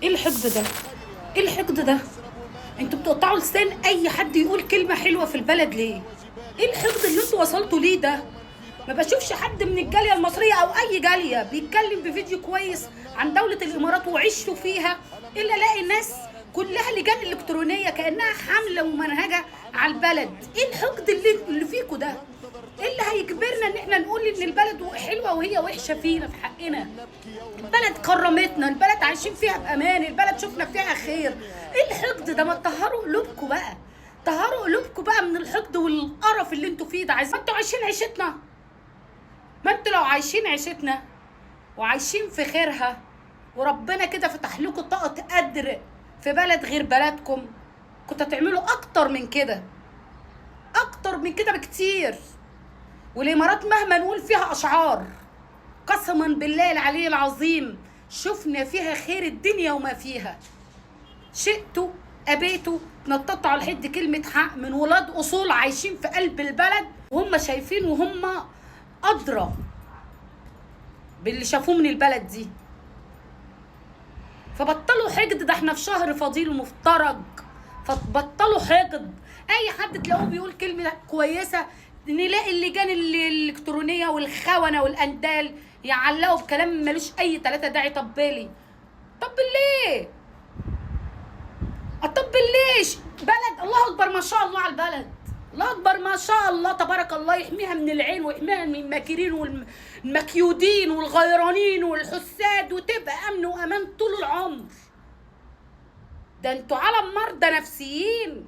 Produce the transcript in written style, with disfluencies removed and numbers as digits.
ايه الحقد ده؟ ايه الحقد ده؟ انتوا بتقطعوا لسان اي حد يقول كلمه حلوه في البلد ليه؟ ايه الحقد اللي انتوا وصلتوا ليه ده؟ ما بشوفش حد من الجاليه المصريه او اي جاليه بيتكلم بفيديو كويس عن دوله الامارات وعشتوا فيها، الا الاقي الناس كلها لجان الكترونيه كانها حمله ممنهجه على البلد. ايه الحقد اللي فيكوا ده؟ ايه اللي هيجبرنا ان احنا نقول ان البلد حلوه وهي وحشه فينا في حقنا؟ البلد كرمتنا، البلد عايشين فيها بامان، البلد شفنا فيها خير. ايه الحقد ده؟ ما تطهروا قلوبكم بقى، طهروا قلوبكم بقى من الحقد والقرف اللي انتوا فيه ده. ما انتوا عايشين عيشتنا، ما انتوا لو عايشين عيشتنا وعايشين في خيرها وربنا كده فتح لكم طاقه قدر في بلد غير بلدكم، كنتوا هتعملوا اكتر من كده، اكتر من كده بكتير. والامارات مهما نقول فيها اشعار، قسما بالله العلي العظيم شفنا فيها خير الدنيا وما فيها. شئتوا ابيتوا نططوا على الحد كلمه حق من ولاد اصول عايشين في قلب البلد، وهم شايفين وهم ادرى باللي شافوه من البلد دي. فبطلوا حقد، ده احنا في شهر فضيل ومفترج، فبطلوا حقد. اي حد تلاقوه بيقول كلمه كويسه نلاقي اللجان الالكترونيه والخونه والاندال يعلقوا بكلام ملوش اي تلاته داعي. طب بالي، طب ليه؟ طب ليش؟ بلد الله اكبر ما شاء الله على البلد، الله اكبر ما شاء الله تبارك الله، يحميها من العين ويحميها من الماكرين والمكيودين والغيرانين والحساد، وتبقى امن وامان طول العمر. ده انتوا عالم مرضى نفسيين.